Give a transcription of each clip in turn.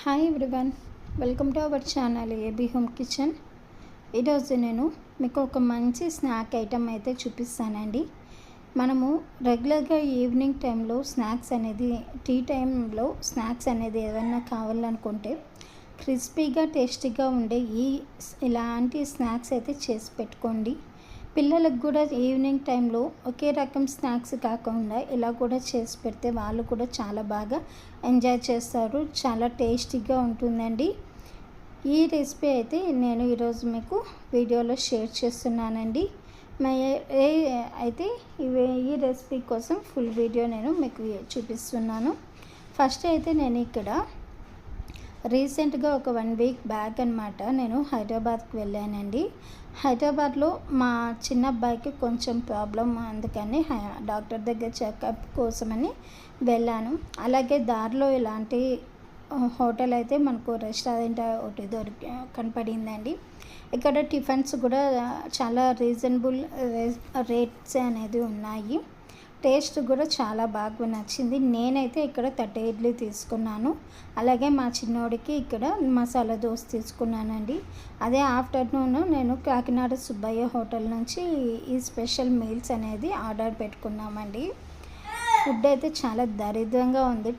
Hi everyone, welcome to our channel AB home kitchen. ఈరోజు నేను మీకు ఒక మంచి స్నాక్ ఐటమ్ అయితే చూపిస్తానండి. మనము రెగ్యులర్గా ఈవినింగ్ టైంలో స్నాక్స్ అనేది, టీ టైంలో స్నాక్స్ అనేది ఏదైనా కావాలనుకుంటే క్రిస్పీగా టేస్టీగా ఉండే ఇలాంటి స్నాక్స్ అయితే చేసి పెట్టుకోండి. పిల్లలకు కూడా ఈవినింగ్ టైంలో ఒకే రకం స్నాక్స్ కాకుండా ఇలా కూడా చేసి పెడితే వాళ్ళు కూడా చాలా బాగా ఎంజాయ్ చేస్తారు. చాలా టేస్టీగా ఉంటుందండి. ఈ రెసిపీ అయితే నేను ఈరోజు మీకు వీడియోలో షేర్ చేస్తున్నానండి. అయితే ఈ రెసిపీ కోసం ఫుల్ వీడియో నేను మీకు చూపిస్తున్నాను. ఫస్ట్ అయితే నేను ఇక్కడ రీసెంట్గా ఒక 1 వీక్ బ్యాక్ అనమాట నేను హైదరాబాద్కి వెళ్ళానండి. హైదరాబాద్లో మా చిన్న అబ్బాయికి కొంచెం ప్రాబ్లం, అందుకని డాక్టర్ దగ్గర చెకప్ కోసమని వెళ్ళాను. అలాగే దారిలో ఇలాంటి హోటల్ అయితే మనకు రెస్టారెంట్ ఒకటి కనపడిందండి. ఇక్కడ టిఫిన్స్ కూడా చాలా రీజనబుల్ రేట్స్ అనేది ఉన్నాయి. టేస్ట్ కూడా చాలా బాగా నచ్చింది. నేనైతే ఇక్కడ 30 ఇడ్లీ తీసుకున్నాను. అలాగే మా చిన్నోడికి ఇక్కడ మసాలా దోశ తీసుకున్నానండి. అదే ఆఫ్టర్నూన్ నేను కాకినాడ సుబ్బయ్య హోటల్ నుంచి ఈ స్పెషల్ మీల్స్ అనేది ఆర్డర్ పెట్టుకున్నామండి. ఫుడ్ అయితే చాలా దరిద్రంగా ఉంది.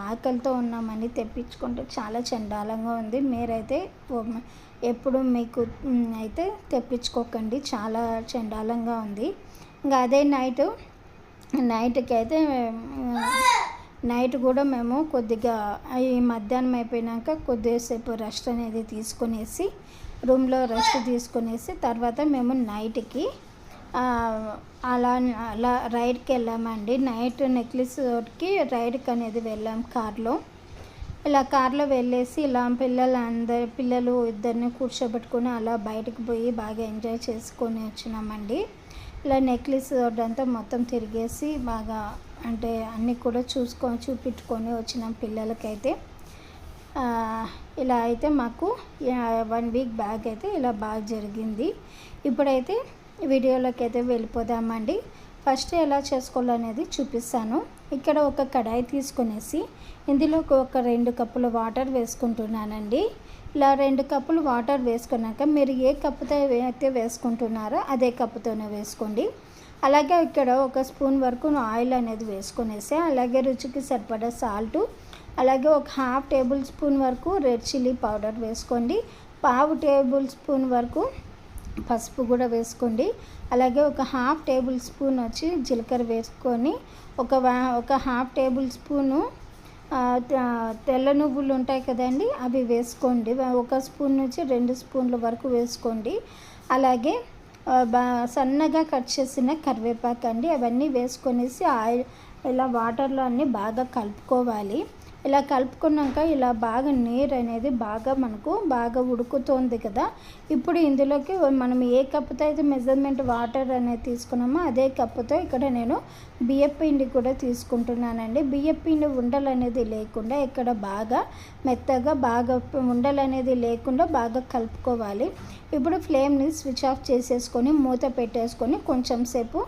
ఆకలితో ఉన్నామని తెప్పించుకుంటే చాలా చండాలంగా ఉంది. మీరైతే ఎప్పుడు మీకు అయితే తెప్పించుకోకండి, చాలా చండాలంగా ఉంది. ఇంకా అదే నైట్కి అయితే నైట్ కూడా మేము కొద్దిగా ఈ మధ్యాహ్నం అయిపోయినాక కొద్దిసేపు రెస్ట్ అనేది తీసుకునేసి రూమ్లో రెస్ట్ తీసుకునేసి తర్వాత మేము నైట్కి అలా రైడ్కి వెళ్ళామండి. నైట్ నెక్లెస్ రోడ్కి రైడ్కి అనేది వెళ్ళాం కార్లో. ఇలా కార్లో వెళ్ళేసి ఇలా పిల్లలు ఇద్దరిని కూర్చోబెట్టుకొని అలా బయటకు పోయి బాగా ఎంజాయ్ చేసుకొని వచ్చినామండి. ఇలా నెక్లెస్ రోడ్ అంతా మొత్తం తిరిగేసి బాగా అంటే అన్నీ కూడా చూపెట్టుకొని వచ్చినాం పిల్లలకైతే. ఇలా అయితే మాకు 1 వీక్ బ్యాక్ అయితే ఇలా బాగా జరిగింది. ఇప్పుడైతే వీడియోలోకి అయితే వెళ్ళిపోదామండి. ఫస్ట్ ఎలా చేసుకోవాలనేది చూపిస్తాను. ఇక్కడ ఒక కడాయి తీసుకునేసి ఇందులో ఒక 2 కప్పుల వాటర్ వేసుకుంటున్నానండి. ఇలా 2 కప్పులు వాటర్ వేసుకున్నాక మీరు ఏ కప్పుతో అయితే వేసుకుంటున్నారో అదే కప్పుతోనే వేసుకోండి. అలాగే ఇక్కడ 1 స్పూన్ వరకు ఆయిల్ అనేది వేసుకునేసి అలాగే రుచికి సరిపడా సాల్టు, అలాగే ఒక 1/2 టేబుల్ స్పూన్ వరకు రెడ్ చిల్లీ పౌడర్ వేసుకోండి. 1/2 టేబుల్ స్పూన్ వరకు పసుపు కూడా వేసుకోండి. అలాగే ఒక 1/2 టేబుల్ స్పూన్ వచ్చి జీలకర్ర వేసుకొని ఒక 1/2 టేబుల్ స్పూను తెల్ల నువ్వులు ఉంటాయి కదండి, అవి వేసుకోండి. 1 స్పూన్ నుంచి 2 స్పూన్ల వరకు వేసుకోండి. అలాగే సన్నగా కట్ చేసిన కరివేపాకు అండి, అవన్నీ వేసుకొనేసి ఆయిల్ ఇలా వాటర్లో అన్నీ బాగా కలుపుకోవాలి. ఇలా కలుపుకున్నాక ఇలా బాగా నీరు అనేది మనకు బాగా ఉడుకుతోంది కదా. ఇప్పుడు ఇందులోకి మనం ఏ కప్పుతో అయితే మెజర్మెంట్ వాటర్ అనేది తీసుకున్నామో అదే కప్పుతో ఇక్కడ నేను బియ్యపిండి కూడా తీసుకుంటున్నానండి. బియ్యపిండి ఉండలు అనేది లేకుండా ఇక్కడ బాగా మెత్తగా ఉండలు అనేది లేకుండా బాగా కలుపుకోవాలి. ఇప్పుడు ఫ్లేమ్ని స్విచ్ ఆఫ్ చేసేసుకొని మూత పెట్టేసుకొని కొంచెం సేపు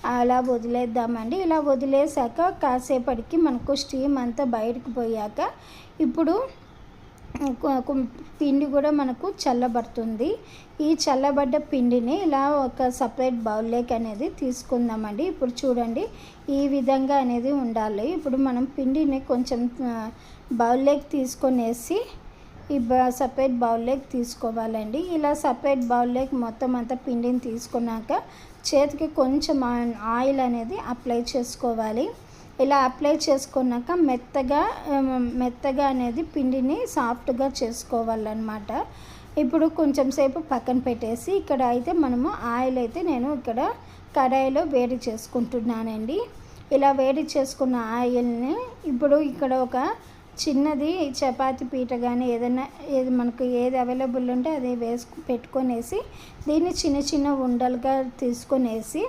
అలా వదిలేద్దామండి. ఇలా వదిలేసాక కాసేపటికి మనకు స్టీమ్ అంతా బయటకు పోయాక ఇప్పుడు పిండి కూడా మనకు చల్లబడుతుంది. ఈ చల్లబడ్డ పిండిని ఇలా ఒక సపరేట్ బౌల్లోకి అనేది తీసుకుందామండి. ఇప్పుడు చూడండి, ఈ విధంగా అనేది ఉండాలి. ఇప్పుడు మనం పిండిని కొంచెం బౌల్లోకి తీసుకొనేసి ఈ సపరేట్ బౌల్లోకి తీసుకోవాలండి. ఇలా సపరేట్ బౌల్లోకి మొత్తం అంతా పిండిని తీసుకున్నాక చేతికి కొంచెం ఆయిల్ అనేది అప్లై చేసుకోవాలి. ఇలా అప్లై చేసుకున్నాక మెత్తగా అనేది పిండిని సాఫ్ట్గా చేసుకోవాలన్నమాట. ఇప్పుడు కొంచెం సేపు పక్కన పెట్టేసి ఇక్కడ అయితే మనము ఆయిల్ అయితే నేను ఇక్కడ కడాయిలో వేడి చేసుకుంటున్నానండి. ఇలా వేడి చేసుకున్న ఆయిల్ని ఇప్పుడు ఇక్కడ ఒక చిన్నది చపాతీ పీట కానీ మనకు ఏది అవైలబుల్ ఉంటే అది పెట్టుకొనేసి దీన్ని చిన్న ఉండలుగా తీసుకొనేసి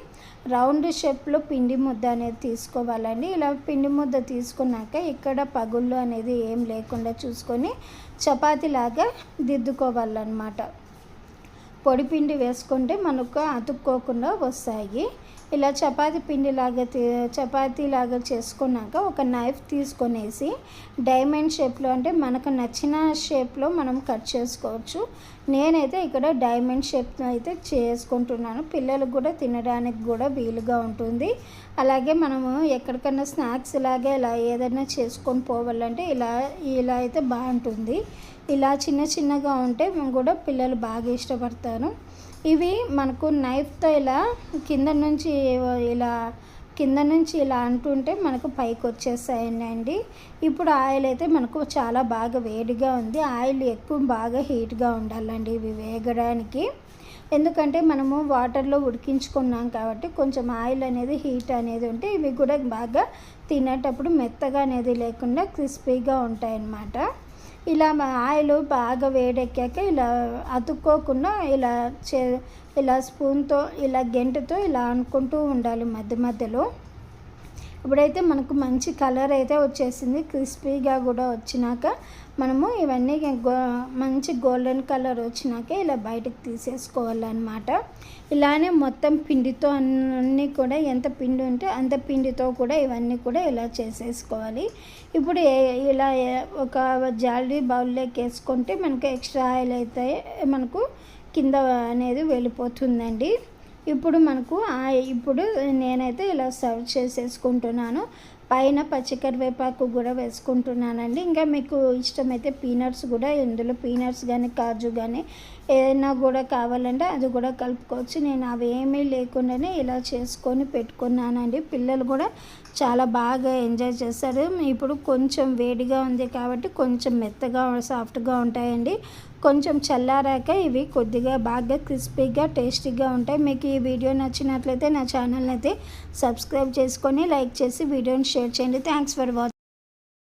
రౌండ్ షేప్లో పిండి ముద్ద అనేది తీసుకోవాలండి. ఇలా పిండి ముద్ద తీసుకున్నాక ఇక్కడ పగుళ్ళు అనేది ఏం లేకుండా చూసుకొని చపాతీలాగా దిద్దుకోవాలన్నమాట. పొడి పిండి వేసుకుంటే మనకు అతుక్కోకుండా వస్తాయి. ఇలా చపాతీలాగా చేసుకున్నాక ఒక నైఫ్ తీసుకొనేసి డైమండ్ షేప్లో, అంటే మనకు నచ్చిన షేప్లో మనం కట్ చేసుకోవచ్చు. నేనైతే ఇక్కడ డైమండ్ షేప్ అయితే చేసుకుంటున్నాను. పిల్లలకు కూడా తినడానికి కూడా వీలుగా ఉంటుంది. అలాగే మనము ఎక్కడికన్నా స్నాక్స్ లాగా ఇలా ఏదైనా చేసుకొని పోవాలంటే ఇలా అయితే బాగుంటుంది. ఇలా చిన్నగా ఉంటే కూడా పిల్లలు బాగా ఇష్టపడతారు. ఇవి మనకు నైఫ్తో కింద నుంచి ఇలా అంటుంటే మనకు పైకి వచ్చేస్తాయండి. ఇప్పుడు ఆయిల్ అయితే మనకు చాలా బాగా వేడిగా ఉంది. ఆయిల్ ఎక్కువ బాగా హీట్గా ఉండాలండి ఇవి వేగడానికి. ఎందుకంటే మనము వాటర్లో ఉడికించుకున్నాం కాబట్టి కొంచెం ఆయిల్ అనేది హీట్ అనేది ఉంటే ఇవి కూడా బాగా తినేటప్పుడు మెత్తగా అనేది లేకుండా క్రిస్పీగా ఉంటాయన్నమాట. ఇలా ఆయిల్ బాగా వేడెక్కాక ఇలా అతుక్కోకుండా ఇలా స్పూన్తో గెంటతో ఇలా అనుకుంటూ ఉండాలి మధ్యలో. ఇప్పుడైతే మనకు మంచి కలర్ అయితే వచ్చేసింది. క్రిస్పీగా కూడా వచ్చినాక మనము ఇవన్నీ మంచి గోల్డెన్ కలర్ వచ్చినాక ఇలా బయటకు తీసేసుకోవాలన్నమాట. ఇలానే మొత్తం పిండితో అన్నీ కూడా ఎంత పిండి ఉంటే అంత పిండితో కూడా ఇవన్నీ కూడా ఇలా చేసేసుకోవాలి. ఇప్పుడు ఇలా ఒక జాలరీ బౌల్లోకి వేసుకుంటే మనకు ఎక్స్ట్రా ఆయిల్ అయితే మనకు కింద అనేది వెళ్ళిపోతుందండి. ఇప్పుడు నేనైతే ఇలా సర్వ్ చేసేసుకుంటున్నాను. పైన పచ్చికరివేపాకు కూడా వేసుకుంటున్నానండి. ఇంకా మీకు ఇష్టమైతే పీనట్స్ కూడా, ఇందులో పీనట్స్ కానీ కాజు కానీ ఏదైనా కూడా కావాలంటే అది కూడా కలుపుకోవచ్చు. నేను అవి ఏమీ లేకుండానే ఇలా చేసుకొని పెట్టుకున్నానండి. పిల్లలు కూడా చాలా బాగా ఎంజాయ్ చేస్తారు. ఇప్పుడు కొంచెం వేడిగా ఉంది కాబట్టి కొంచెం మెత్తగా సాఫ్ట్గా ఉంటాయండి. కొంచెం చల్లారాక ఇవి కొద్దిగా బాగా క్రిస్పీగా టేస్టీగా ఉంటాయి. మీకు ఈ వీడియో నచ్చినట్లయితే నా ఛానల్ని అయితే సబ్స్క్రైబ్ చేసుకొని లైక్ చేసి వీడియోని షేర్ చేయండి. Thanks for watching.